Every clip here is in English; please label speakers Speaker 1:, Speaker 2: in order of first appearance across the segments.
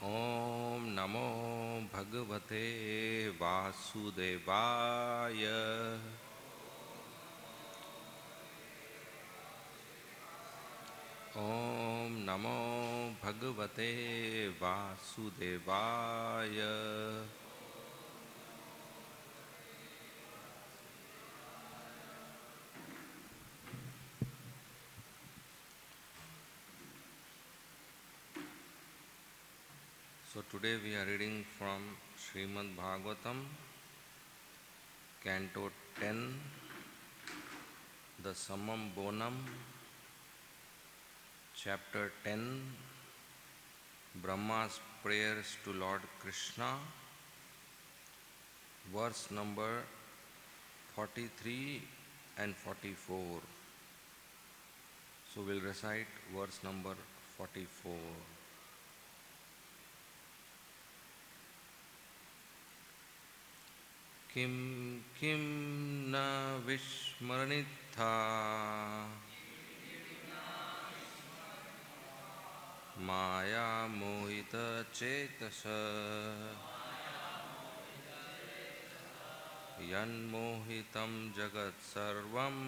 Speaker 1: ॐ नमो भगवते वासुदेवाय। ॐ नमो भगवते वासुदेवाय। So today we are reading from Srimad Bhagavatam, Canto 10, the Summum Bonum, Chapter 10, Brahma's Prayers to Lord Krishna, verse number 43 and 44. So we'll recite verse number 44. किं किं न विस्मरणिथा माया मोहितचेतस यन्मोहितं जगत्सर्वम्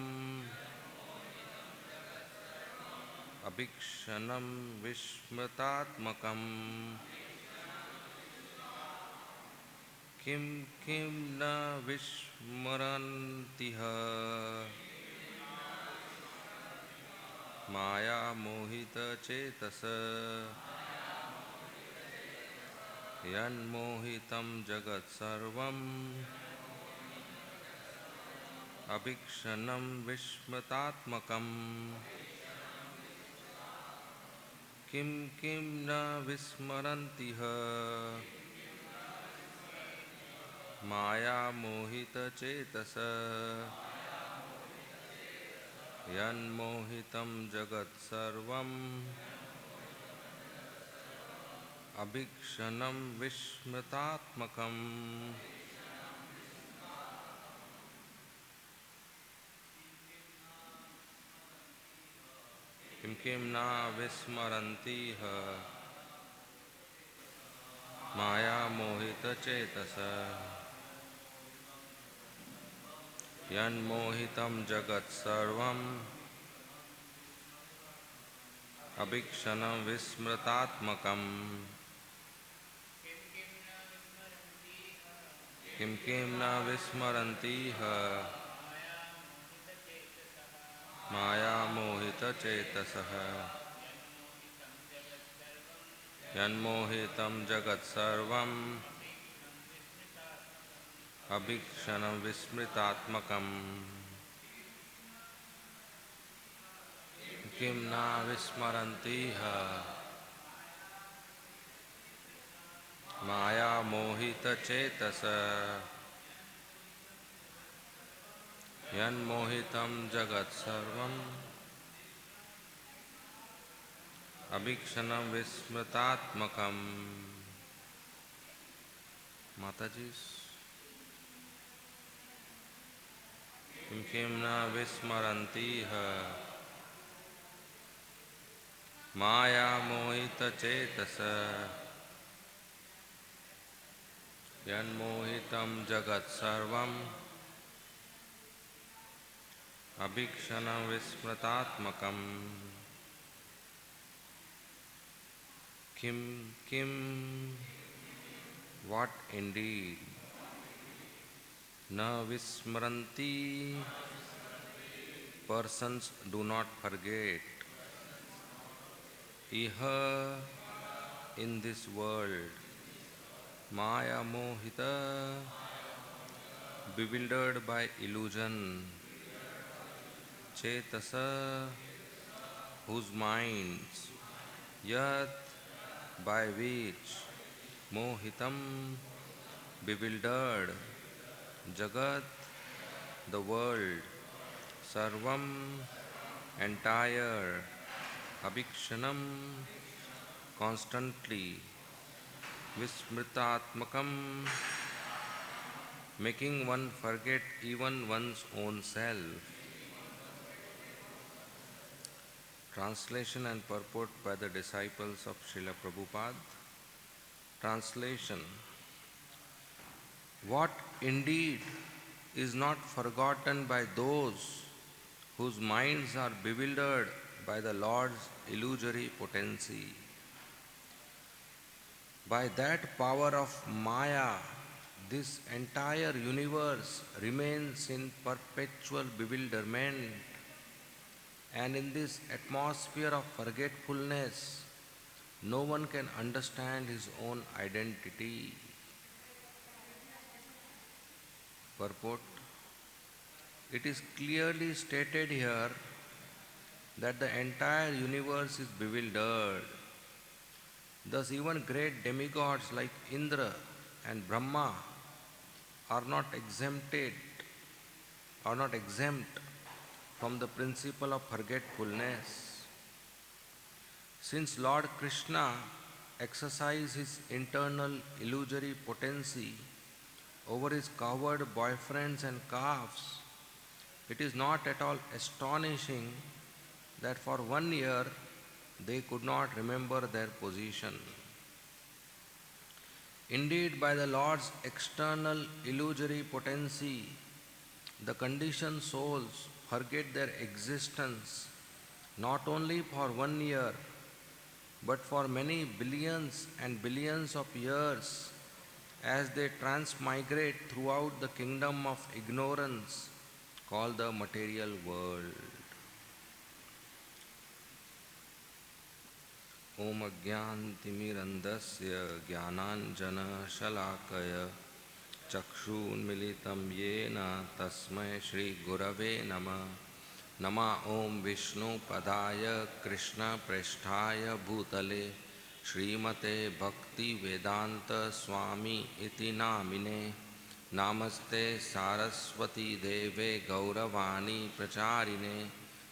Speaker 1: अभीक्षणं विस्मृतात्मकम् किं किं न विस्मरन्ति माया मोहितचेतस यन्मोहितं जगत्सर्वम् अभीक्षणं विस्मृतात्मकम् किं किं न विस्मरन्ति माया मोहितचेतस यन्मोहितं जगत्सर्वम् अभीक्षणं विस्मृतात्मकम् किं किं न विस्मरन्ति माया मोहितचेतस यन्मोहितं जगत्सर्वम् अभीक्षणं विस्मृतात्मकम् किं किं न विस्मरन्ति माया मोहितचेतसः यन्मोहितं जगत्सर्वम् अभीक्षणं विस्मृतात्मकम् किं न विस्मरन्ति माया मोहितचेतस यन्मोहितं जगत्सर्वम् अभीक्षणं विस्मृतात्मकम्। माताजी, किं किं न विस्मरन्ति माया मोहितचेतस यन्मोहितं जगत्सर्वम् अभीक्षणं विस्मृतात्मकम् किं किं what indeed न विस्मरन्ति persons do not forget iha in this world maya mohita bewildered by illusion chetasa whose minds yat by which mohitam bewildered jagat the world sarvam entire abhikshanam constantly vismritatmakam making one forget even one's own self. Translation and purport by the disciples of Srila Prabhupada. Translation. What indeed is not forgotten by those whose minds are bewildered by the Lord's illusory potency. By that power of Maya, this entire universe remains in perpetual bewilderment, and in this atmosphere of forgetfulness, no one can understand his own identity. Purport. It is clearly stated here that the entire universe is bewildered. Thus, even great demigods like Indra and Brahma are not exempt from the principle of forgetfulness. Since Lord Krishna exercised his internal illusory potency over his coward boyfriends and calves, it is not at all astonishing that for 1 year they could not remember their position. Indeed, by the Lord's external illusory potency, the conditioned souls forget their existence not only for 1 year, but for many billions and billions of years as they transmigrate throughout the kingdom of ignorance called the material world. Om Ajnanatimirandasya Jnananjana Shalakaya Chakshunmilitam Yena Tasmai Shri Gurave Nama Nama Om Vishnu Padaya Krishna Presthaya Bhutale Srimate Bhakti Vedanta Swami Iti Namine Namaste Saraswati Deve Gauravani Pracharine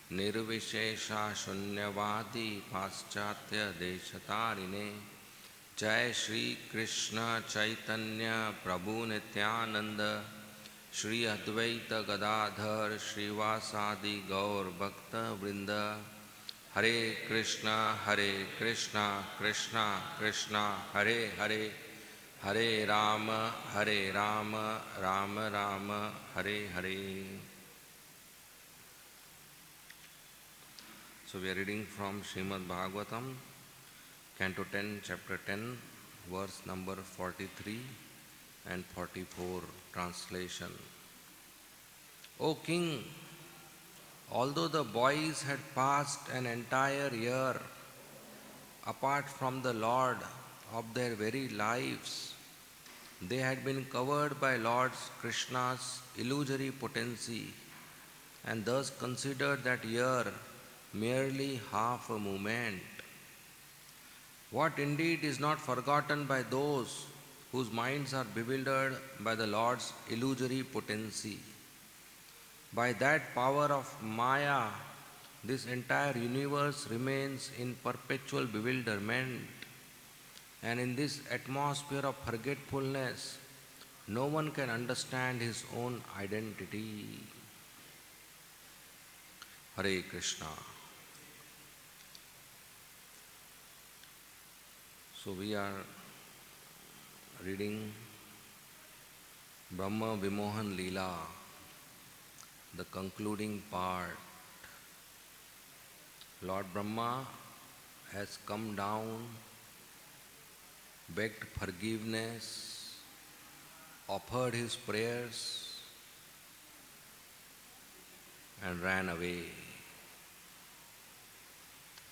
Speaker 1: Nirvishesha Shunyavadi Paschatya Deshatarine Jai Shri Krishna Chaitanya Prabhu Nityananda Shri Advaita Gadadhar Srivasadi Gaur Bhakta Vrinda Hare Krishna Krishna Krishna Hare Hare Hare Rama Rama Rama Hare Hare. So we are reading from Srimad Bhagavatam, Canto 10, Chapter 10, verse number 43 and 44, translation. O King, although the boys had passed an entire year apart from the Lord of their very lives, they had been covered by Lord Krishna's illusory potency and thus considered that year merely half a moment. What indeed is not forgotten by those whose minds are bewildered by the Lord's illusory potency. By that power of Maya, this entire universe remains in perpetual bewilderment, and in this atmosphere of forgetfulness, no one can understand his own identity. Hare Krishna. So we are reading Brahma Vimohan Leela, the concluding part. Lord Brahma has come down, begged forgiveness, offered his prayers, and ran away.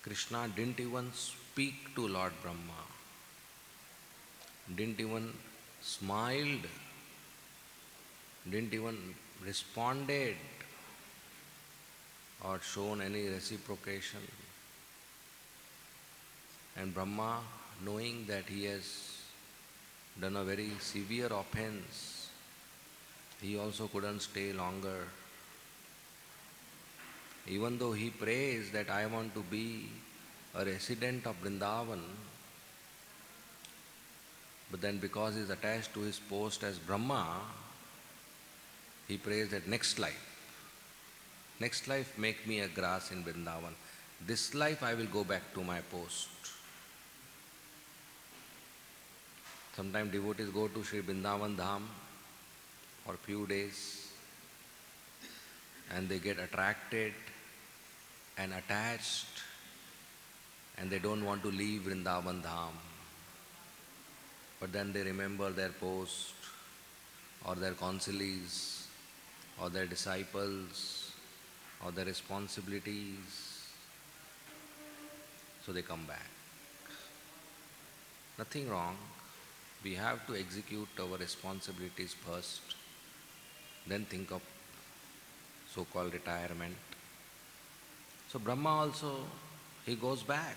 Speaker 1: Krishna didn't even speak to Lord Brahma, didn't even smiled, didn't even responded or shown any reciprocation. And Brahma, knowing that he has done a very severe offense, he also couldn't stay longer. Even though he prays that I want to be a resident of Vrindavan, but then because he is attached to his post as Brahma, he prays that next life make me a grass in Vrindavan. This life I will go back to my post. Sometimes devotees go to Sri Vrindavan Dham for a few days and they get attracted and attached and they don't want to leave Vrindavan Dham. But then they remember their post or their consiglies or their disciples or their responsibilities. So they come back. Nothing wrong. We have to execute our responsibilities first, then think of so-called retirement. So Brahma also, he goes back.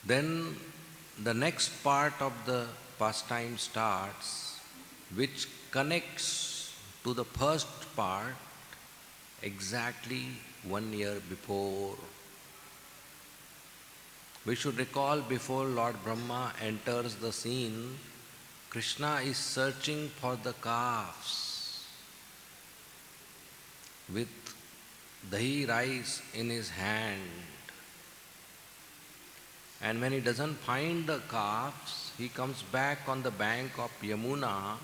Speaker 1: Then the next part of the pastime starts, which connects to the first part exactly 1 year before. We should recall, before Lord Brahma enters the scene, Krishna is searching for the calves with dahi rice in his hand. And when he doesn't find the calves, he comes back on the bank of Yamuna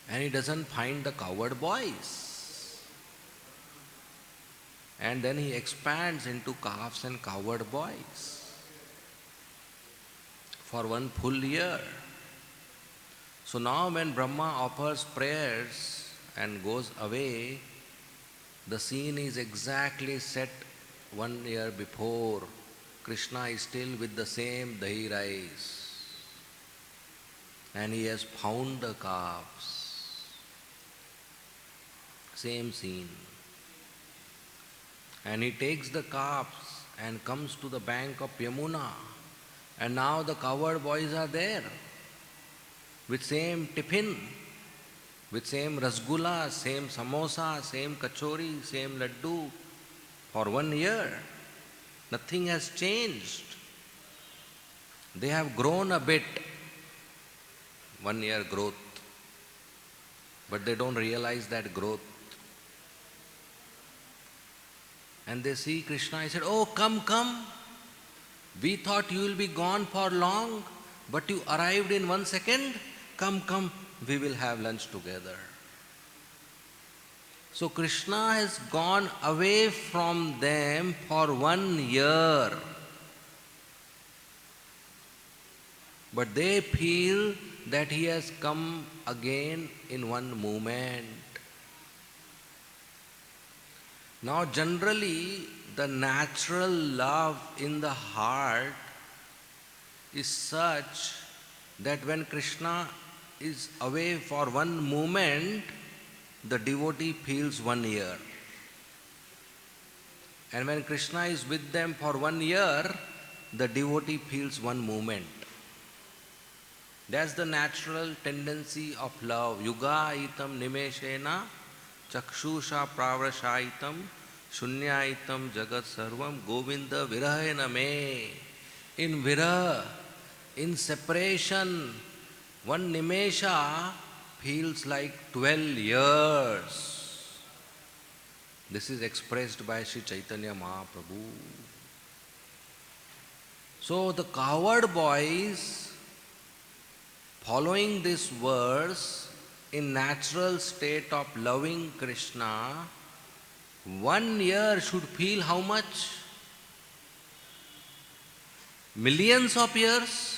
Speaker 1: and he doesn't find the cowherd boys. And then he expands into calves and cowherd boys for 1 full year. So now when Brahma offers prayers and goes away, the scene is exactly set 1 year before. Krishna is still with the same dahi rice and he has found the calves. Same scene. And he takes the calves and comes to the bank of Yamuna. And now the cowherd boys are there with same tiffin, with same rasgulla, same samosa, same kachori, same laddu for 1 year. Nothing has changed. They have grown a bit, 1 year growth, but they don't realize that growth. And they see Krishna, he said, "Oh, come, come. We thought you will be gone for long, but you arrived in 1 second. Come, come, we will have lunch together." So Krishna has gone away from them for 1 year. But they feel that he has come again in 1 moment. Now generally the natural love in the heart is such that when Krishna is away for 1 moment, the devotee feels 1 year. And when Krishna is with them for 1 year, the devotee feels 1 moment. That's the natural tendency of love. Yugaitam nimeshena chakshusha pravrashaitam shunyaitam jagat sarvam govinda virahena me. In viraha, in separation, 1 nimesha feels like 12 years. This is expressed by Sri Chaitanya Mahaprabhu. So the cowherd boys, following this verse, in natural state of loving Krishna, 1 year should feel how much? Millions of years.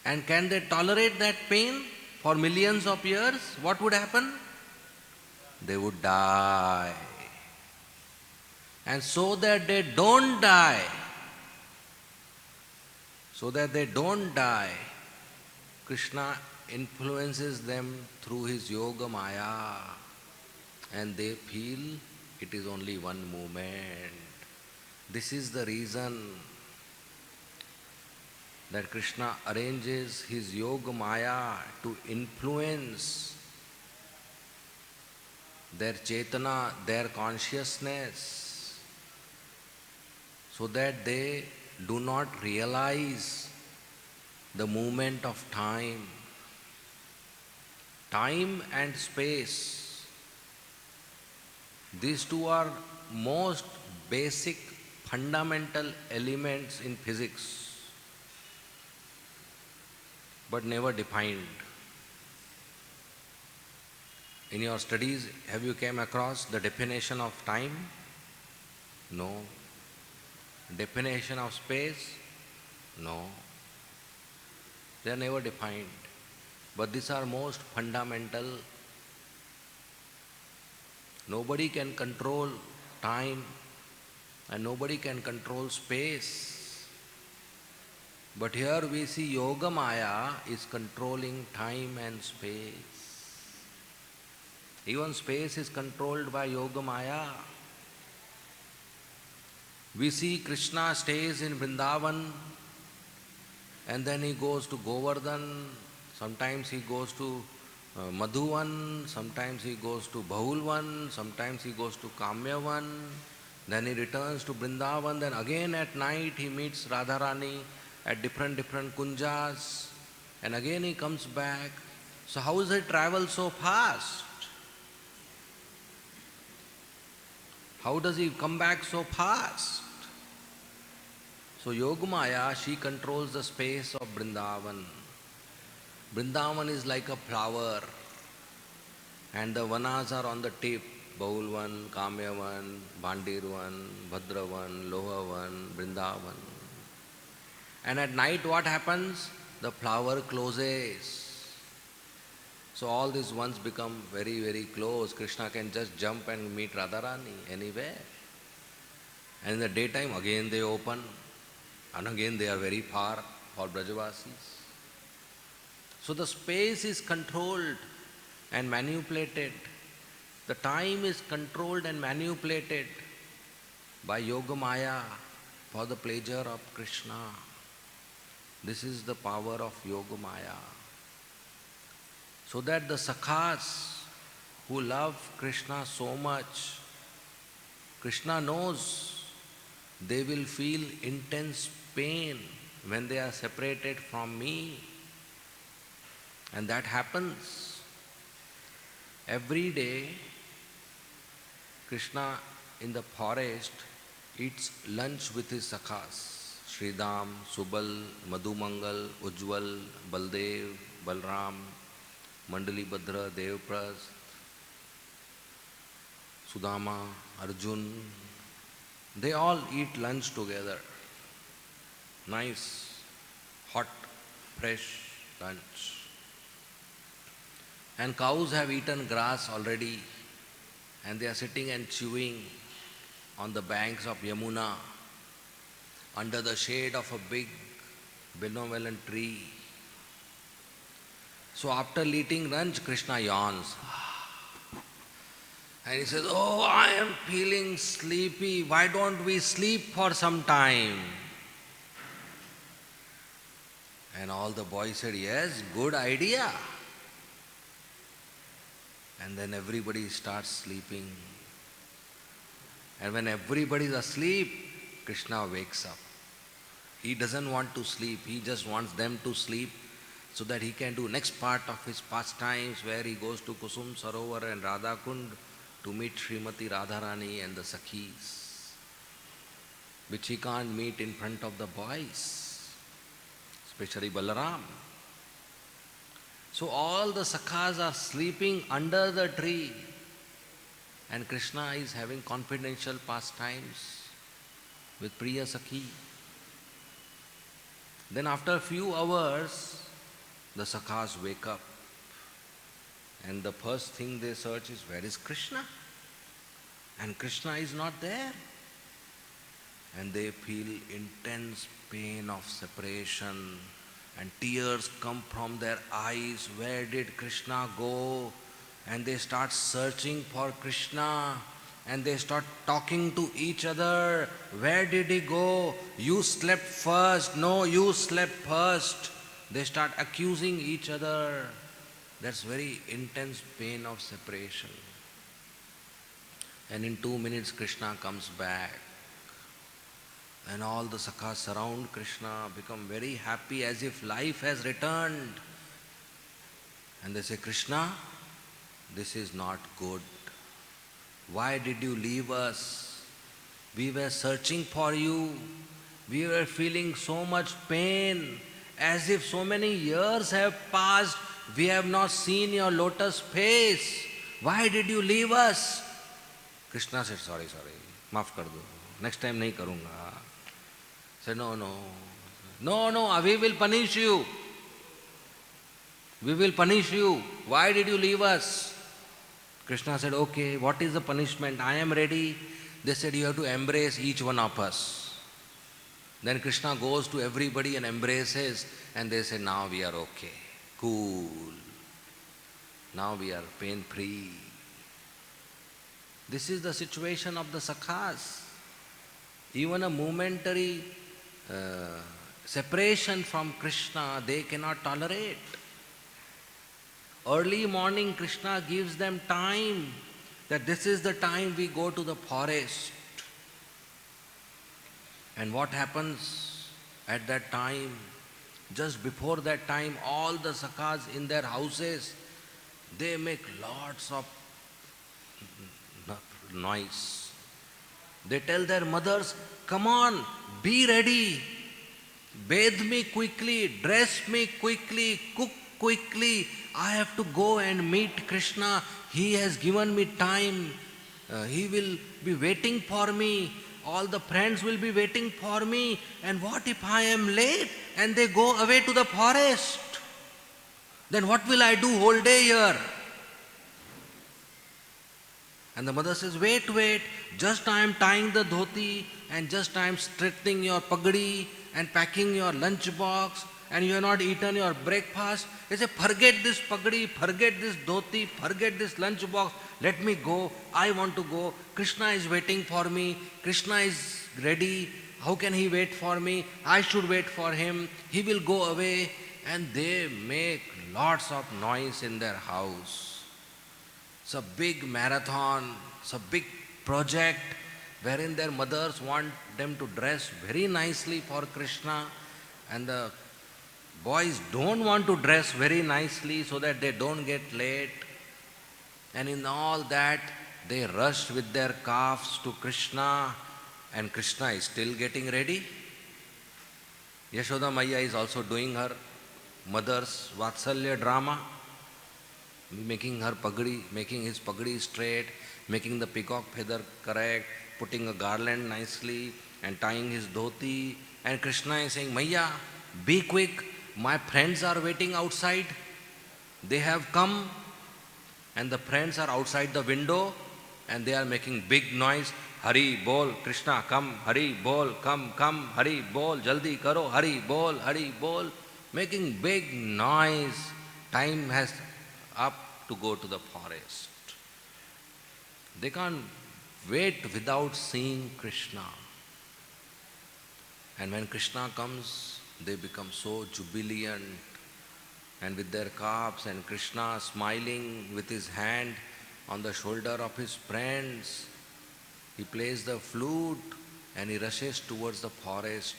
Speaker 1: And can they tolerate that pain for millions of years? What would happen? They would die. And so that they don't die, Krishna influences them through his yoga maya, and they feel it is only 1 moment. This is the reason that Krishna arranges his yoga maya to influence their chetana, their consciousness, so that they do not realize the movement of time. Time and space, these two are most basic fundamental elements in physics, but never defined. In your studies, have you came across the definition of time? No. Definition of space? No. They are never defined. But these are most fundamental. Nobody can control time and nobody can control space. But here we see Yoga Maya is controlling time and space. Even space is controlled by Yoga Maya. We see Krishna stays in Vrindavan and then he goes to Govardhan, sometimes he goes to Madhuvan, sometimes he goes to Bahulvan, sometimes he goes to Kamyavan, then he returns to Vrindavan, then again at night he meets Radharani at different kunjas, and again he comes back. So how does he travel so fast? How does he come back so fast? So Yogamaya, she controls the space of Vrindavan. Vrindavan is like a flower and the vanas are on the tip. Bahulvan, Kamyavan, Bandirvan, Bhadravan, Lohavan, Vrindavan. And at night what happens? The flower closes. So all these ones become very close. Krishna can just jump and meet Radharani anywhere. And in the daytime again they open and again they are very far for Brajavasis. So the space is controlled and manipulated. The time is controlled and manipulated by Yoga Maya for the pleasure of Krishna. This is the power of Yoga Maya. So that the sakhas who love Krishna so much, Krishna knows they will feel intense pain when they are separated from me. And that happens. Every day, Krishna in the forest eats lunch with his sakhas. Sridham, Subal, Madhumangal, Ujjwal, Baldev, Balram, Mandali Bhadra, Devpras, Sudama, Arjun. They all eat lunch together. Nice, hot, fresh lunch. And cows have eaten grass already and they are sitting and chewing on the banks of Yamuna under the shade of a big benevolent tree. So after eating lunch, Krishna yawns. And he says, "Oh, I am feeling sleepy. Why don't we sleep for some time?" And all the boys said, "Yes, good idea." And then everybody starts sleeping. And when everybody is asleep, Krishna wakes up. He doesn't want to sleep. He just wants them to sleep so that he can do next part of his pastimes where he goes to Kusum Sarovar and Radha Kund to meet Srimati Radharani and the Sakhis, which he can't meet in front of the boys, especially Balaram. So all the sakhas are sleeping under the tree and Krishna is having confidential pastimes with Priya Sakhi. Then after a few hours, the sakhas wake up and the first thing they search is, where is Krishna? And Krishna is not there. And they feel intense pain of separation and tears come from their eyes. Where did Krishna go? And they start searching for Krishna and they start talking to each other. Where did he go? You slept first. No, you slept first. They start accusing each other. That's very intense pain of separation. And in 2 minutes Krishna comes back. And all the sakhas surround Krishna, become very happy as if life has returned. And they say, "Krishna, this is not good. Why did you leave us? We were searching for you. We were feeling so much pain, as if so many years have passed. We have not seen your lotus face. Why did you leave us? Krishna said, sorry, maaf kar do. Next time nahi karunga. Said, no, we will punish you. We will punish you. Why did you leave us? Krishna said, okay, what is the punishment? I am ready. They said, you have to embrace each one of us. Then Krishna goes to everybody and embraces, and they say, now we are okay, cool. Now we are pain-free. This is the situation of the Sakhas. Even a momentary separation from Krishna, they cannot tolerate. Early morning, Krishna gives them time, that this is the time we go to the forest. And what happens at that time? Just before that time, all the Sakhas in their houses, they make lots of noise. They tell their mothers, come on, be ready, bathe me quickly, dress me quickly, cook quickly. I have to go and meet Krishna. He has given me time. He will be waiting for me. All the friends will be waiting for me. And what if I am late and they go away to the forest? Then what will I do whole day here? And the mother says, wait, just I am tying the dhoti and just I am straightening your pagadi and packing your lunch box, and you have not eaten your breakfast. They say, forget this pagadi, forget this dhoti, forget this lunch box, let me go, I want to go. Krishna is waiting for me, Krishna is ready, how can he wait for me? I should wait for him, he will go away. And they make lots of noise in their house. It's a big marathon, it's a big project wherein their mothers want them to dress very nicely for Krishna, and the boys don't want to dress very nicely so that they don't get late. And in all that, they rush with their calves to Krishna, and Krishna is still getting ready. Yashoda Maya is also doing her mother's Vatsalya drama, making her pagadi, making his pagadi straight, making the peacock feather correct, putting a garland nicely and tying his dhoti. And Krishna is saying, Maya, be quick, my friends are waiting outside. They have come, and the friends are outside the window and they are making big noise. Hari bol, Krishna come, Hari bol, come, Hari bol, jaldi karo, Hari bol, making big noise. Time has up to go to the forest. They can't wait without seeing Krishna. And when Krishna comes, they become so jubilant, and with their calves, and Krishna smiling with his hand on the shoulder of his friends, he plays the flute and he rushes towards the forest,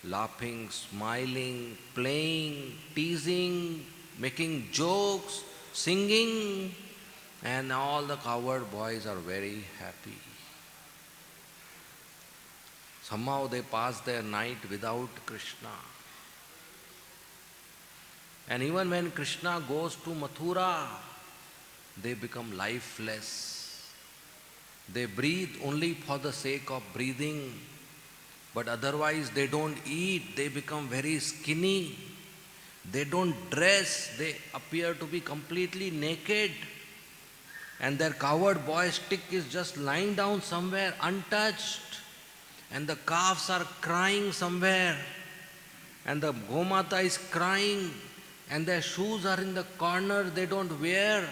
Speaker 1: laughing, smiling, playing, teasing, making jokes, singing, and all the cowherd boys are very happy. Somehow they pass their night without Krishna. And even when Krishna goes to Mathura, they become lifeless. They breathe only for the sake of breathing, but otherwise they don't eat, they become very skinny. They don't dress, they appear to be completely naked. And their cowherd boy stick is just lying down somewhere untouched. And the calves are crying somewhere. And the Gomata is crying. And their shoes are in the corner, they don't wear.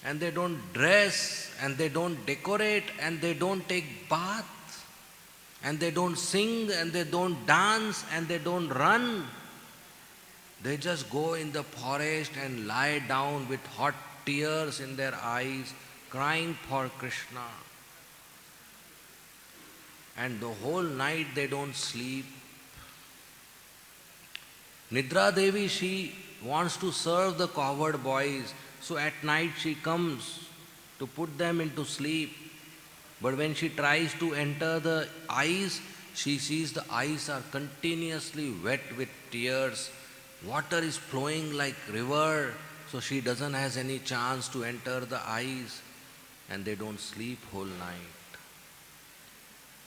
Speaker 1: And they don't dress, and they don't decorate, and they don't take bath. And they don't sing, and they don't dance, and they don't run. They just go in the forest and lie down with hot tears in their eyes, crying for Krishna. And the whole night they don't sleep. Nidra Devi, she wants to serve the cowherd boys, so at night she comes to put them into sleep. But when she tries to enter the eyes, she sees the eyes are continuously wet with tears. Water is flowing like river, so she doesn't has any chance to enter the eyes, and they don't sleep whole night.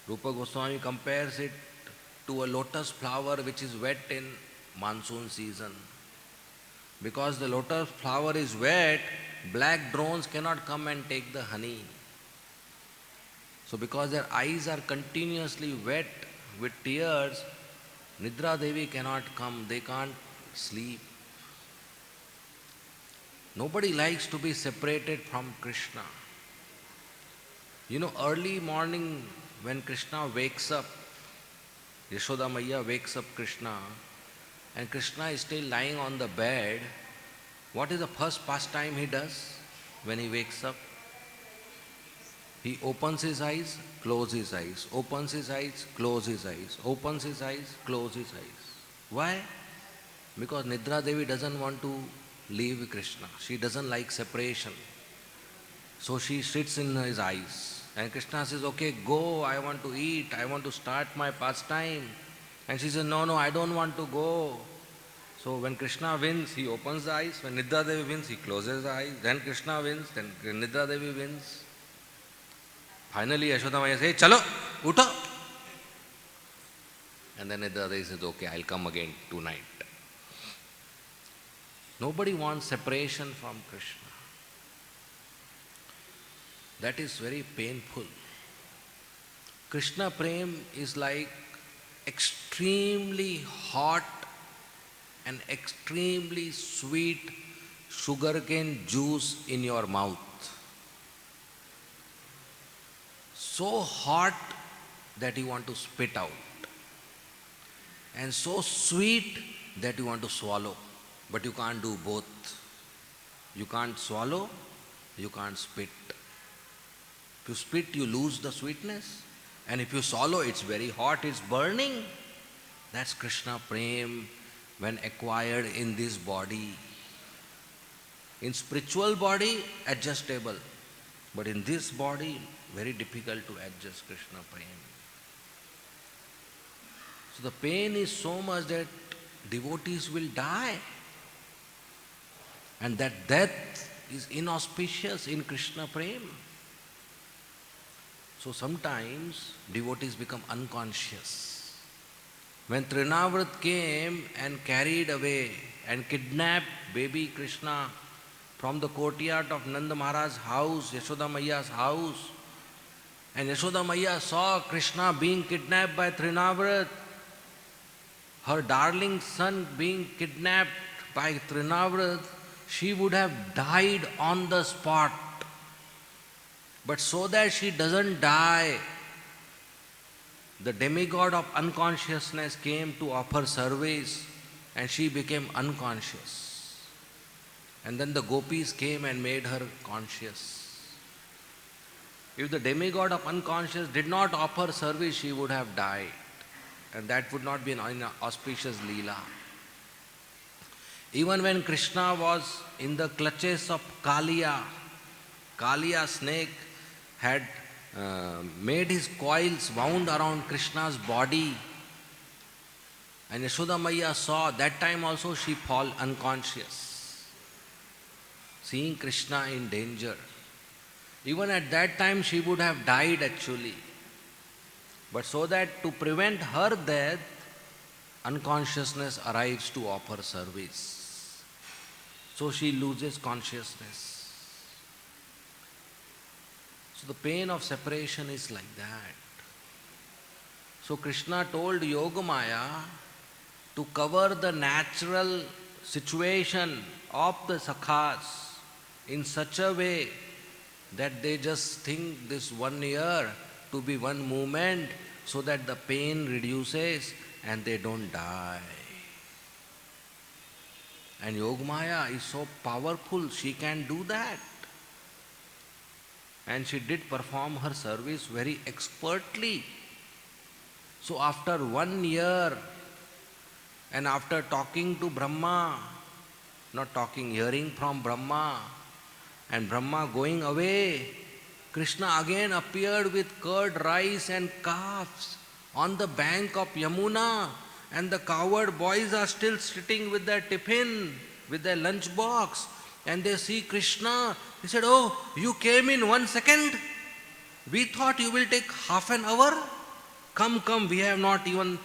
Speaker 1: Rupa Goswami compares it to a lotus flower which is wet in monsoon season. Because the lotus flower is wet, black drones cannot come and take the honey. So because their eyes are continuously wet with tears, Nidra Devi cannot come, they can't sleep. Nobody likes to be separated from Krishna. You know, early morning when Krishna wakes up, Yashoda Maiya wakes up Krishna, and Krishna is still lying on the bed, what is the first pastime he does when he wakes up? He opens his eyes, closes his eyes, opens his eyes, closes his eyes, opens his eyes, closes his eyes. Why? Because Nidra Devi doesn't want to leave Krishna. She doesn't like separation. So she sits in his eyes. And Krishna says, okay, go, I want to eat, I want to start my pastime. And she says, no, I don't want to go. So when Krishna wins, he opens the eyes. When Nidra Devi wins, he closes the eyes. Then Krishna wins, then Nidra Devi wins. Finally, Yashoda Maya says, chalo, uto. And then Nidra Devi says, okay, I'll come again tonight. Nobody wants separation from Krishna. That is very painful. Krishna Prem is like extremely hot and extremely sweet sugarcane juice in your mouth. So hot that you want to spit out, and so sweet that you want to swallow, but you can't do both. You can't swallow, you can't spit. If you spit, you lose the sweetness, and if you swallow, it's very hot, it's burning. That's Krishna Prem when acquired in this body. In spiritual body, adjustable, but in this body, very difficult to adjust Krishna Prem. So the pain is so much that devotees will die, and that death is inauspicious in Krishna Prem. So sometimes devotees become unconscious. When Trinavrat came and carried away and kidnapped baby Krishna from the courtyard of Nanda Maharaj's house, Yashoda Maiya's house, and Yashoda Maiya saw Krishna being kidnapped by Trinavrat, her darling son being kidnapped by Trinavrat, she would have died on the spot. But so that she doesn't die, the demigod of unconsciousness came to offer service, and she became unconscious. And then the gopis came and made her conscious. If the demigod of unconscious did not offer service, she would have died. And that would not be an auspicious leela. Even when Krishna was in the clutches of Kaliya, Kaliya snake had made his coils wound around Krishna's body. And Yashoda Maiya saw, that time also she fall unconscious, seeing Krishna in danger. Even at that time she would have died actually. But so that to prevent her death, unconsciousness arrives to offer service. So she loses consciousness. So the pain of separation is like that. So Krishna told Yogamaya to cover the natural situation of the sakhas in such a way that they just think this 1 year to be one moment, so that the pain reduces and they don't die. And Yogamaya is so powerful, she can do that. And she did perform her service very expertly. So after 1 year, and after talking to Brahma, not talking, hearing from Brahma, and Brahma going away, Krishna again appeared with curd rice and calves on the bank of Yamuna, and the cowherd boys are still sitting with their tiffin, with their lunch box, and they see Krishna. He said, "Oh, you came in 1 second? We thought you will take half an hour. Come, come, we have not even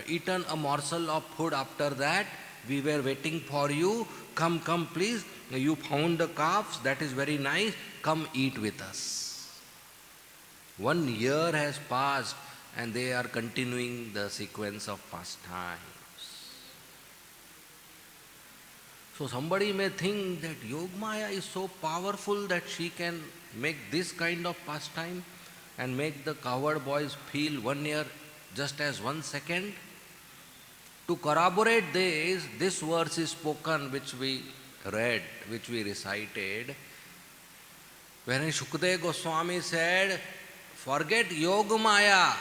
Speaker 1: eaten a morsel of food after that. We were waiting for you. Come, come, please. You found the calves, that is very nice. Come eat with us." 1 year has passed and they are continuing the sequence of pastimes. So somebody may think that Yogmaya is so powerful that she can make this kind of pastime and make the cowherd boys feel 1 year just as 1 second. To corroborate this verse is spoken which we read, which we recited, when Shukadeva Goswami said, "Forget Yogamaya,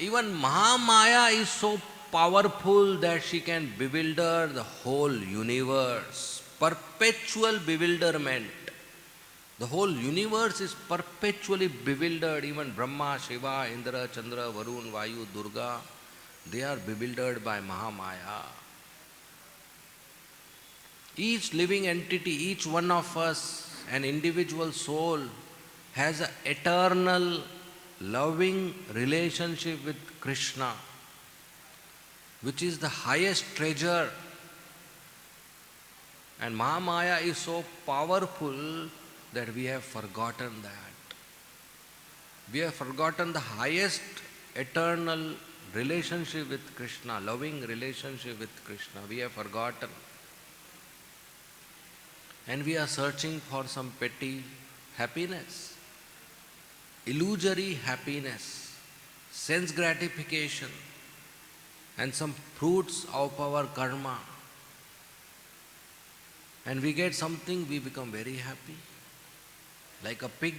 Speaker 1: even Mahamaya is so powerful that she can bewilder the whole universe." Perpetual bewilderment. The whole universe is perpetually bewildered. Even Brahma, Shiva, Indra, Chandra, Varun, Vayu, Durga, they are bewildered by Mahamaya. Each living entity, each one of us, an individual soul, has an eternal loving relationship with Krishna, which is the highest treasure. And Mahamaya is so powerful that we have forgotten that. We have forgotten the highest eternal relationship with Krishna, loving relationship with Krishna. We have forgotten. And we are searching for some petty happiness, illusory happiness, sense gratification, and some fruits of our karma. And we get something, we become very happy. Like a pig.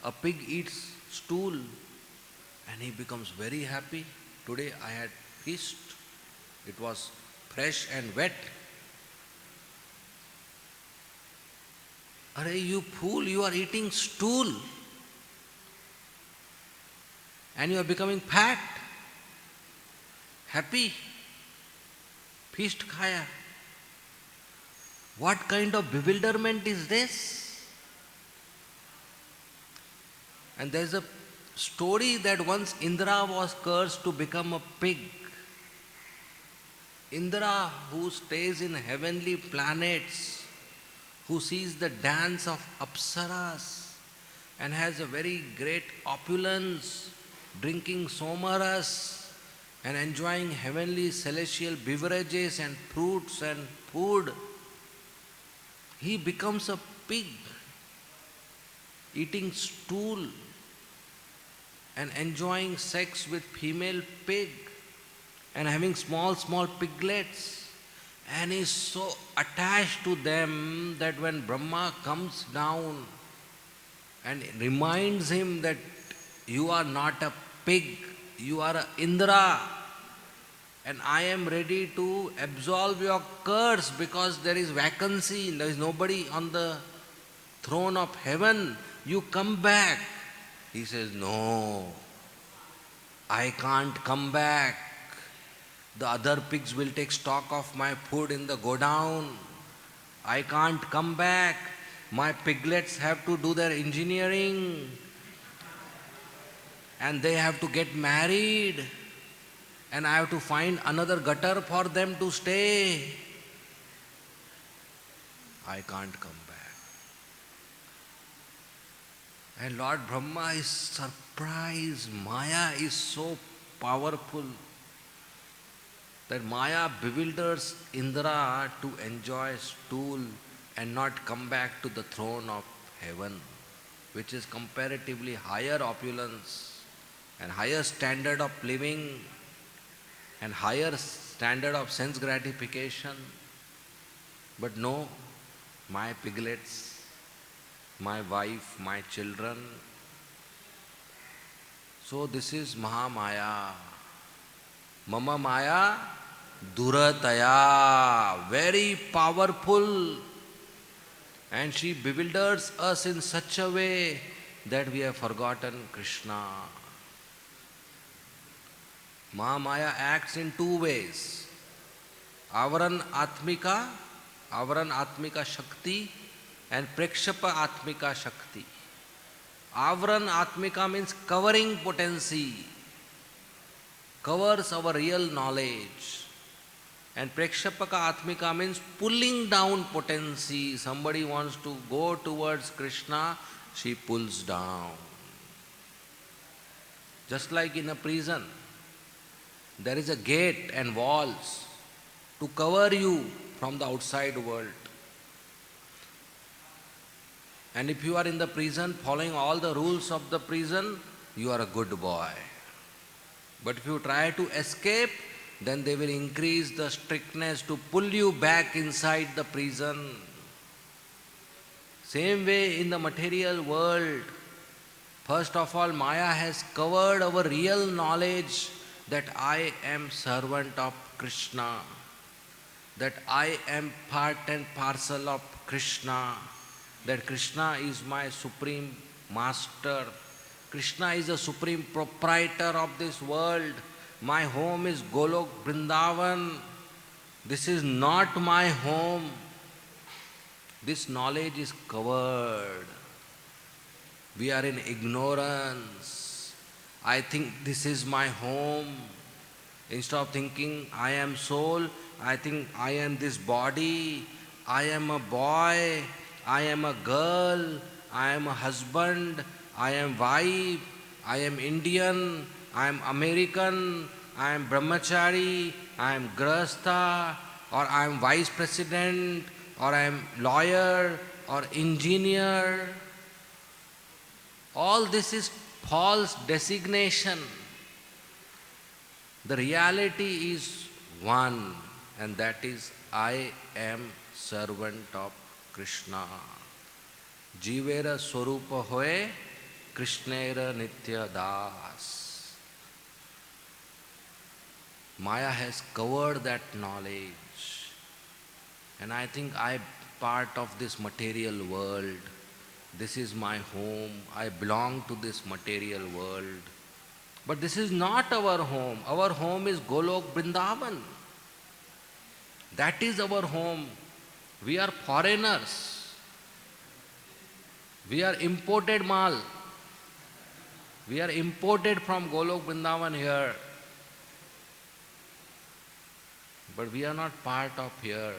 Speaker 1: A pig eats stool and he becomes very happy. Today I had feast. It was fresh and wet. Arey, you fool, you are eating stool and you are becoming fat. Happy. Feast khaya. What kind of bewilderment is this? And there is a story that once Indra was cursed to become a pig. Indra, who stays in heavenly planets, who sees the dance of Apsaras and has a very great opulence, drinking somaras and enjoying heavenly celestial beverages and fruits and food, he becomes a pig, eating stool and enjoying sex with female pig and having small piglets. And he is so attached to them that when Brahma comes down and reminds him that you are not a pig, you are an Indra, and I am ready to absolve your curse because there is vacancy, there is nobody on the throne of heaven, you come back. He says, "No, I can't come back. The other pigs will take stock of my food in the godown. I can't come back. My piglets have to do their engineering and they have to get married and I have to find another gutter for them to stay. I can't come back." And Lord Brahma is surprised. Maya is so powerful that Maya bewilders Indra to enjoy stool and not come back to the throne of heaven, which is comparatively higher opulence and higher standard of living and higher standard of sense gratification. But no, my piglets, my wife, my children. So this is Mahamaya. Mama Maya Durataya, very powerful. And she bewilders us in such a way that we have forgotten Krishna. Maya acts in two ways. Avaran Atmika Shakti and Prekshapa Atmika Shakti. Avaran Atmika means covering potency, covers our real knowledge. And Prekshapaka Atmika means pulling down potency. Somebody wants to go towards Krishna, she pulls down. Just like in a prison, there is a gate and walls to cover you from the outside world. And if you are in the prison following all the rules of the prison, you are a good boy. But if you try to escape, then they will increase the strictness to pull you back inside the prison. Same way in the material world. First of all, Maya has covered our real knowledge that I am servant of Krishna, that I am part and parcel of Krishna, that Krishna is my supreme master, Krishna is the supreme proprietor of this world. My home is Golok Vrindavan. This is not my home. This knowledge is covered. We are in ignorance. I think this is my home. Instead of thinking I am soul, I think I am this body. I am a boy. I am a girl. I am a husband. I am wife. I am Indian. I am American. I am brahmachari. I am grahastha. Or I am vice president. Or I am lawyer. Or engineer. All this is false designation. The reality is one, and that is I am servant of Krishna. Jivera Swarupa Hoye Krishnera Nitya Das. Maya has covered that knowledge, and I think I am part of this material world. This is my home. I belong to this material world. But this is not our home. Our home is Golok Vrindavan. That is our home. We are foreigners. We are imported mal. We are imported from Golok Vrindavan here. But we are not part of here.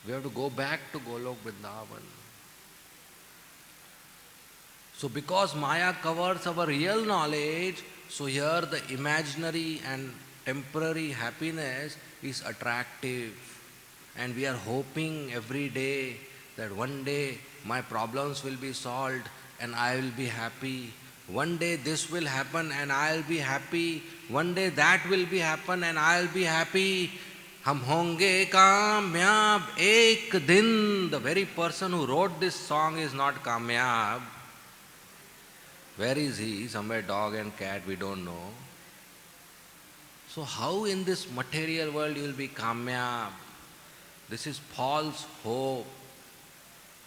Speaker 1: We have to go back to Golok Vrindavan. So because Maya covers our real knowledge, so here the imaginary and temporary happiness is attractive. And we are hoping every day that one day my problems will be solved and I will be happy. One day this will happen and I will be happy. One day that will be happen and I will be happy. Hum honge kamyab ek din. The very person who wrote this song is not kamyab. Where is he? Somewhere dog and cat, we don't know. So how in this material world you will be kamyab? This is false hope.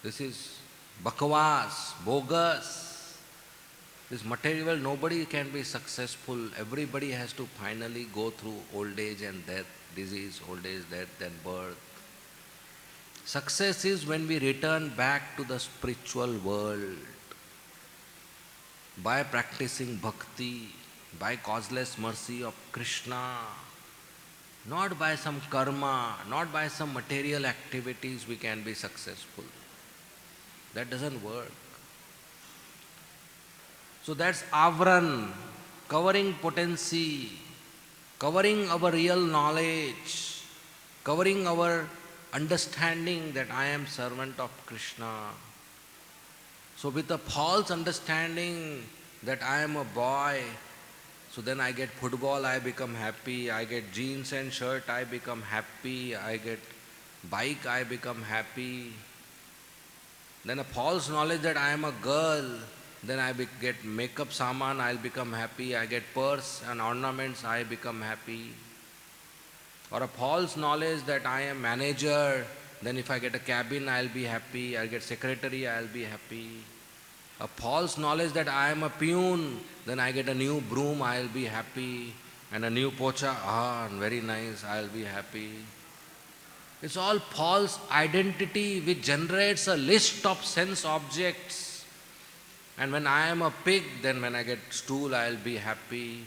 Speaker 1: This is bakwas, bogus. This material world, nobody can be successful. Everybody has to finally go through old age and death, disease, old age, death and birth. Success is when we return back to the spiritual world. By practicing bhakti, by causeless mercy of Krishna, not by some karma, not by some material activities we can be successful. That doesn't work. So that's avran, covering potency, covering our real knowledge, covering our understanding that I am servant of Krishna. So with a false understanding that I am a boy, so then I get football, I become happy, I get jeans and shirt, I become happy, I get bike, I become happy. Then a false knowledge that I am a girl, then I get makeup saman, I'll become happy, I get purse and ornaments, I become happy. Or a false knowledge that I am manager, Then if I get a cabin, I'll be happy. I'll get secretary, I'll be happy. A false knowledge that I am a peon, then I get a new broom, I'll be happy. And a new pocha, very nice, I'll be happy. It's all false identity which generates a list of sense objects. And when I am a pig, then when I get stool, I'll be happy.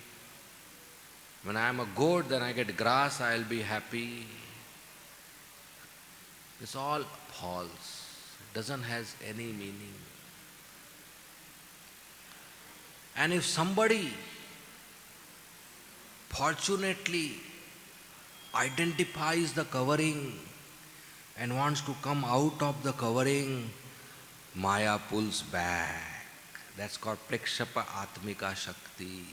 Speaker 1: When I am a goat, then I get grass, I'll be happy. It's all false. It doesn't have any meaning. And if somebody fortunately identifies the covering and wants to come out of the covering, Maya pulls back. That's called Prekshapa Atmika Shakti.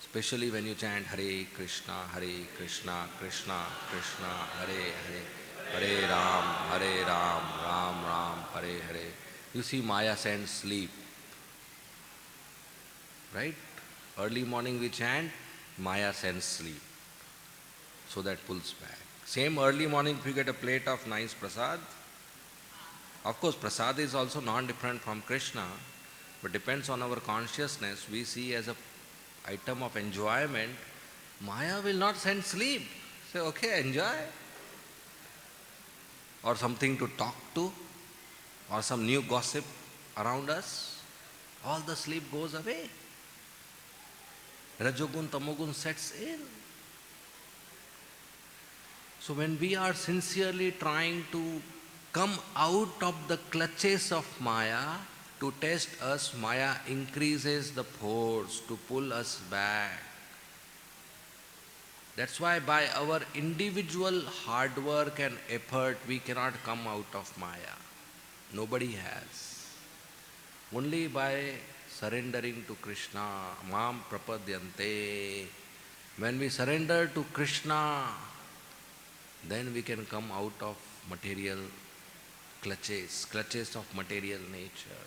Speaker 1: Especially when you chant Hare Krishna, Krishna Krishna, Hare Hare, Hare Ram, Ram Ram, Hare Hare. You see Maya sends sleep. Right? Early morning we chant, Maya sends sleep. So that pulls back. Same early morning if you get a plate of nice prasad. Of course, prasad is also non-different from Krishna, but depends on our consciousness. We see as a item of enjoyment, Maya will not send sleep. Say, okay, enjoy. Or something to talk to, or some new gossip around us. All the sleep goes away. Rajogun, Tamogun sets in. So when we are sincerely trying to come out of the clutches of Maya, to test us, Maya increases the force to pull us back. That's why by our individual hard work and effort, we cannot come out of Maya. Nobody has. Only by surrendering to Krishna, Mam Prapadyante. When we surrender to Krishna, then we can come out of material clutches of material nature.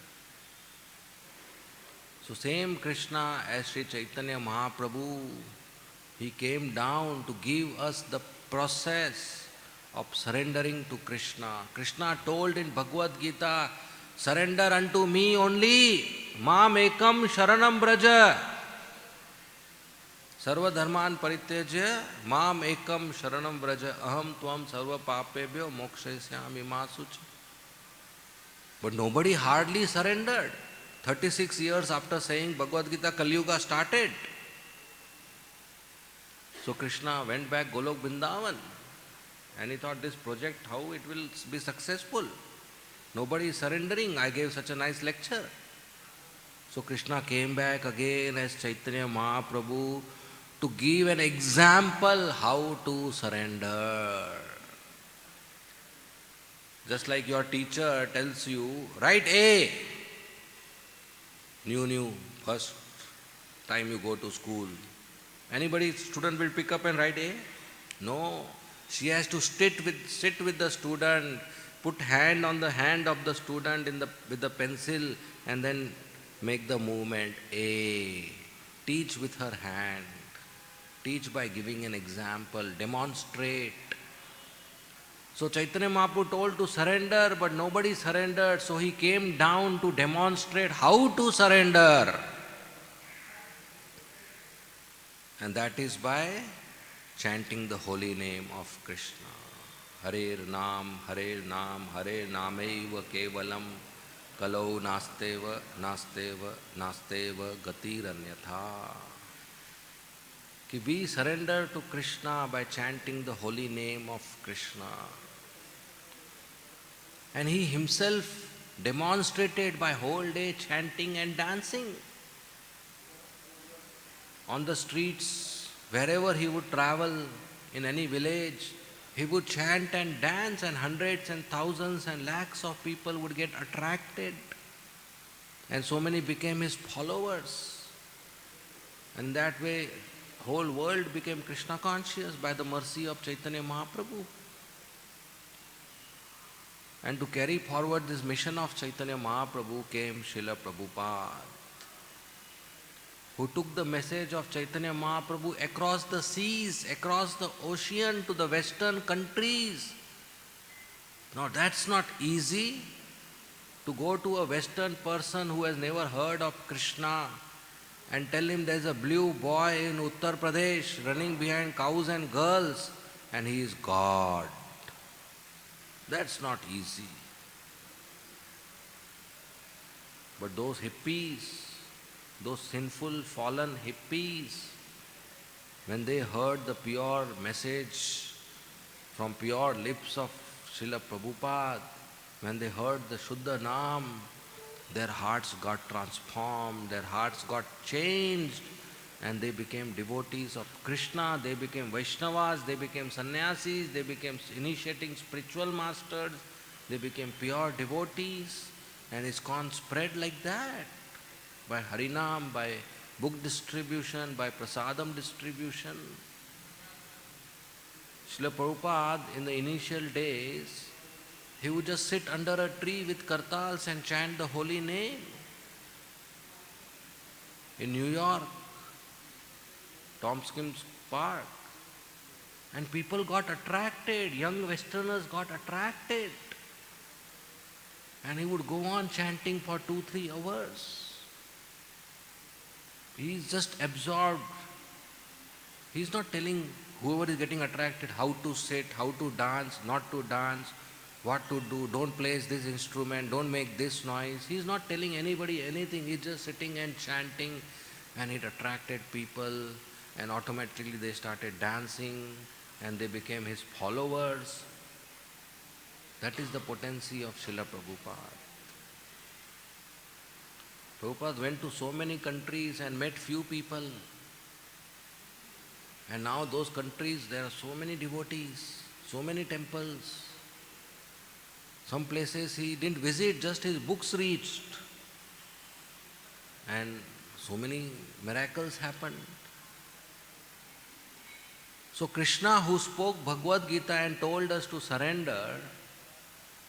Speaker 1: So same Krishna as Sri Chaitanya Mahaprabhu, he came down to give us the process of surrendering to Krishna. Krishna told in Bhagavad Gita, surrender unto me only, Mam ekam sharanam braja. Sarva dharman parityajya, Mam ekam sharanam braja, aham tvam sarva papebhyo mokshasyami ma sucha. But nobody hardly surrendered. 36 years after saying Bhagavad Gita, Kali Yuga started. So Krishna went back Golok Vrindavan and he thought this project, how it will be successful. Nobody is surrendering. I gave such a nice lecture. So Krishna came back again as Chaitanya Mahaprabhu to give an example how to surrender. Just like your teacher tells you, write A. New, first time you go to school. Anybody, student will pick up and write A? No. She has to sit with the student, put hand on the hand of the student with the pencil and then make the movement A. Teach with her hand. Teach by giving an example. Demonstrate. So Chaitanya Mahaprabhu told to surrender, but nobody surrendered. So he came down to demonstrate how to surrender. And that is by chanting the holy name of Krishna. Hare Nam, Hare Nam, Hare Nameva Kevalam, Kalau Nasteva, Gatiranyatha. Ki we surrender to Krishna by chanting the holy name of Krishna. And he himself demonstrated by whole day chanting and dancing. On the streets, wherever he would travel, in any village, he would chant and dance, and hundreds and thousands and lakhs of people would get attracted. And so many became his followers. And that way, whole world became Krishna conscious by the mercy of Chaitanya Mahaprabhu. And to carry forward this mission of Chaitanya Mahaprabhu came Srila Prabhupada, who took the message of Chaitanya Mahaprabhu across the seas, across the ocean to the western countries. Now that's not easy to go to a Western person who has never heard of Krishna and tell him there's a blue boy in Uttar Pradesh running behind cows and girls and he is God. That's not easy. But those hippies, those sinful fallen hippies, when they heard the pure message from pure lips of Srila Prabhupada, when they heard the Shuddha Naam, their hearts got transformed, their hearts got changed, and they became devotees of Krishna, they became Vaishnavas, they became sannyasis, they became initiating spiritual masters, they became pure devotees, and ISKCON spread like that, by Harinam, by book distribution, by prasadam distribution. Srila Prabhupada, in the initial days, he would just sit under a tree with kartals and chant the holy name. In New York, Tompkins Park. And people got attracted, young Westerners got attracted. And he would go on chanting for 2-3 hours. He is just absorbed. He is not telling whoever is getting attracted how to sit, how to dance, not to dance, what to do, don't place this instrument, don't make this noise. He is not telling anybody anything. He is just sitting and chanting, and it attracted people, and automatically they started dancing and they became his followers. That is the potency of Srila Prabhupada. Prabhupada went to so many countries and met few people. And now those countries, there are so many devotees, so many temples. Some places he didn't visit, just his books reached. And so many miracles happened. So Krishna, who spoke Bhagavad Gita and told us to surrender,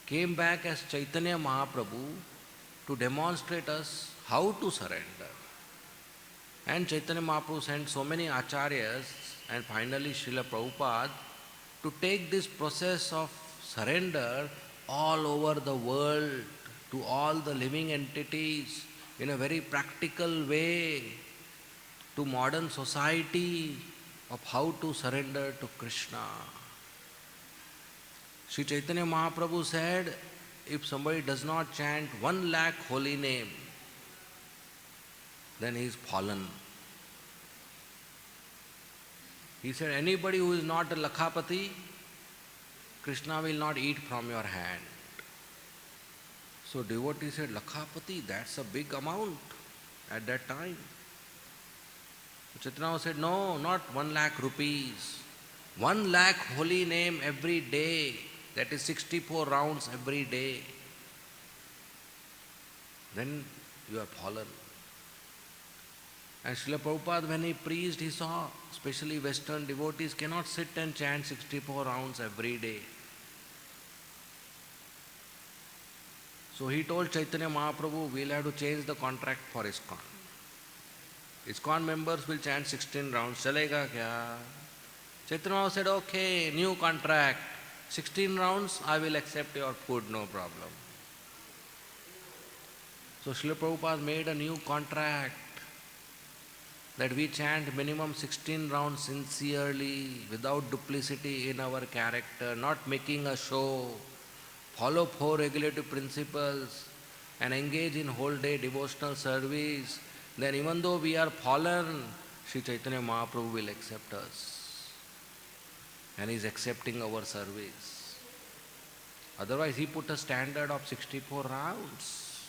Speaker 1: came back as Chaitanya Mahaprabhu to demonstrate us how to surrender. And Chaitanya Mahaprabhu sent so many acharyas and finally Srila Prabhupada to take this process of surrender all over the world to all the living entities in a very practical way to modern society of how to surrender to Krishna. Sri Chaitanya Mahaprabhu said, if somebody does not chant 1 lakh holy name, then he is fallen. He said, anybody who is not a Lakhapati, Krishna will not eat from your hand. So devotee said, Lakhapati, that's a big amount at that time. Chaitanya said, no, not 1 lakh rupees. 1 lakh holy name every day. That is 64 rounds every day. Then you are fallen. And Srila Prabhupada, when he preached, he saw, especially Western devotees, cannot sit and chant 64 rounds every day. So he told Chaitanya Mahaprabhu, we'll have to change the contract for ISKCON. ISKCON members will chant 16 rounds. Chalega kya? Chaitanya Mahaprabhu said, okay, new contract. 16 rounds, I will accept your food, no problem. So Srila Prabhupada made a new contract that we chant minimum 16 rounds sincerely, without duplicity in our character, not making a show, follow 4 regulative principles and engage in whole day devotional service. Then even though we are fallen, Sri Chaitanya Mahaprabhu will accept us. And he is accepting our service. Otherwise he put a standard of 64 rounds.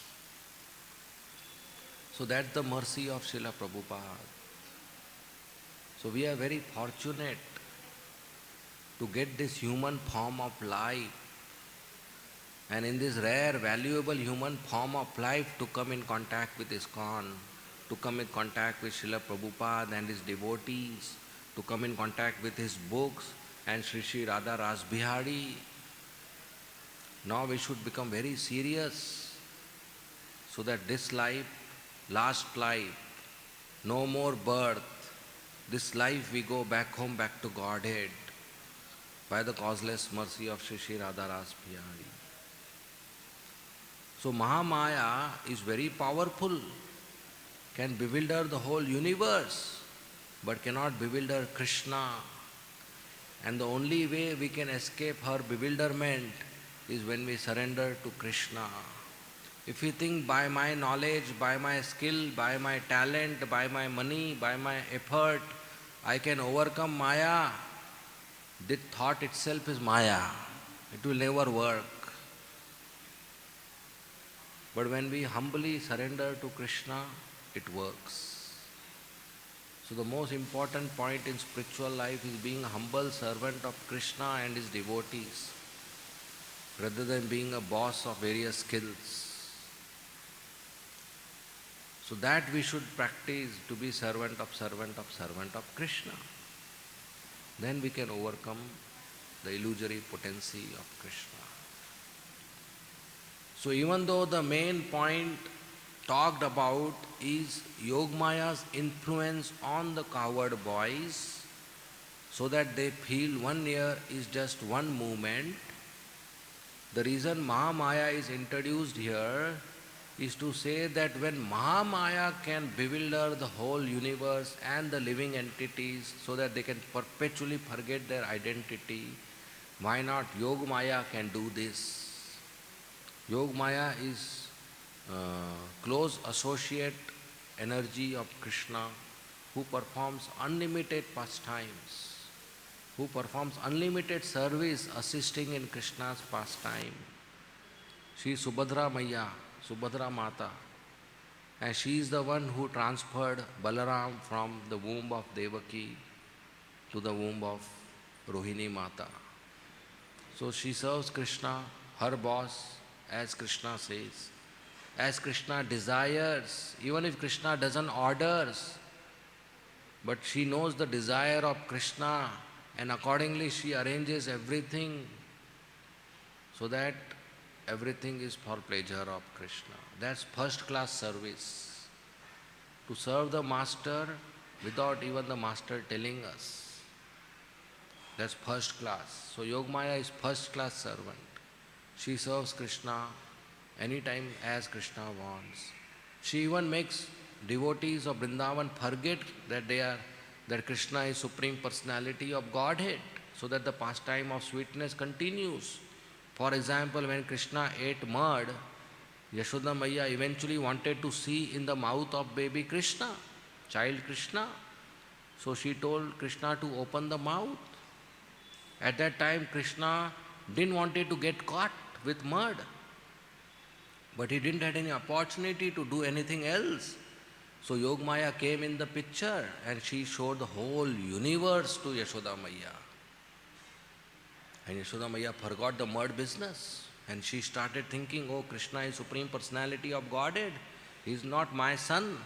Speaker 1: So that's the mercy of Srila Prabhupada. So we are very fortunate to get this human form of life, and in this rare, valuable human form of life to come in contact with ISKCON, to come in contact with Srila Prabhupada and his devotees, to come in contact with his books and Sri Sri Radha Ras Bihari. Now we should become very serious so that this life, last life, no more birth, this life we go back home, back to Godhead. by the causeless mercy of Shri Shri Radha Ras Bihari. So Mahamaya is very powerful, can bewilder the whole universe, but cannot bewilder Krishna. And the only way we can escape her bewilderment is when we surrender to Krishna. If we think by my knowledge, by my skill, by my talent, by my money, by my effort, I can overcome Maya, this thought itself is Maya. It will never work. But when we humbly surrender to Krishna, it works. So the most important point in spiritual life is being a humble servant of Krishna and his devotees, rather than being a boss of various skills. So that we should practice, to be servant of Krishna. Then we can overcome the illusory potency of Krishna. So even though the main point talked about is Yogmaya's influence on the cowherd boys, so that they feel 1 year is just one movement, the reason Mahamaya is introduced here is to say that when Mahamaya can bewilder the whole universe and the living entities so that they can perpetually forget their identity, why not Yogmaya can do this? Yogmaya is close associate energy of Krishna, who performs unlimited pastimes, who performs unlimited service assisting in Krishna's pastime. She is Subhadra Maya, Subhadra Mata, and she is the one who transferred Balaram from the womb of Devaki to the womb of Rohini Mata. So she serves Krishna, her boss, as Krishna says, as Krishna desires, even if Krishna doesn't orders, but she knows the desire of Krishna and accordingly she arranges everything so that everything is for pleasure of Krishna. That's first class service. To serve the master without even the master telling us. That's first class. So Yogmaya is first class servant. She serves Krishna anytime as Krishna wants. She even makes devotees of Vrindavan forget that Krishna is Supreme Personality of Godhead, so that the pastime of sweetness continues. For example, when Krishna ate mud, Yashoda Maya eventually wanted to see in the mouth of baby Krishna, child Krishna. So she told Krishna to open the mouth. At that time, Krishna didn't want to get caught with mud, but he didn't have any opportunity to do anything else. So Yogmaya came in the picture and she showed the whole universe to Yashoda Maya. And Yashoda Maya forgot the mud business and she started thinking, oh, Krishna is Supreme Personality of Godhead. He is not my son.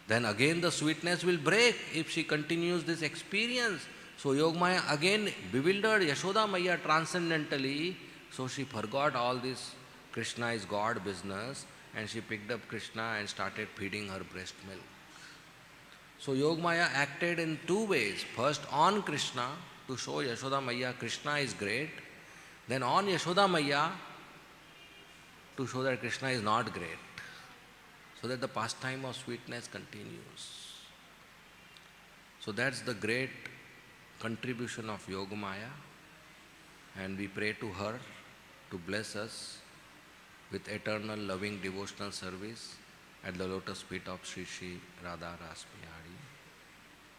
Speaker 1: Then again the sweetness will break if she continues this experience. So Yogmaya again bewildered Yashoda Maya transcendentally. So she forgot all this Krishna is God business and she picked up Krishna and started feeding her breast milk. So Yogmaya acted in two ways. First on Krishna, to show Yashoda Maya Krishna is great, then on Yashoda Maya to show that Krishna is not great, so that the pastime of sweetness continues. So that's the great contribution of Yogamaya, and we pray to her to bless us with eternal loving devotional service at the lotus feet of Sri Sri Radha Ras Bihari.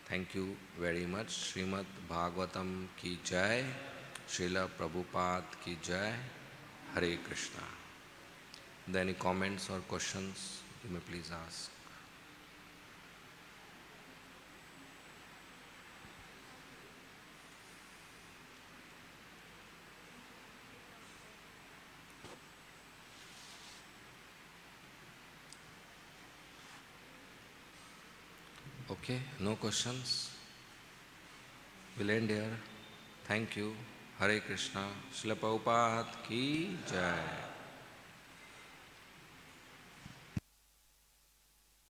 Speaker 1: Thank you very much. Srimad Bhagavatam ki jai, Srila Prabhupada ki jai, Hare Krishna. Are there any comments or questions? You may please ask. Okay, no questions. We'll end here. Thank you. Hare Krishna. Srila Prabhupada ki jai.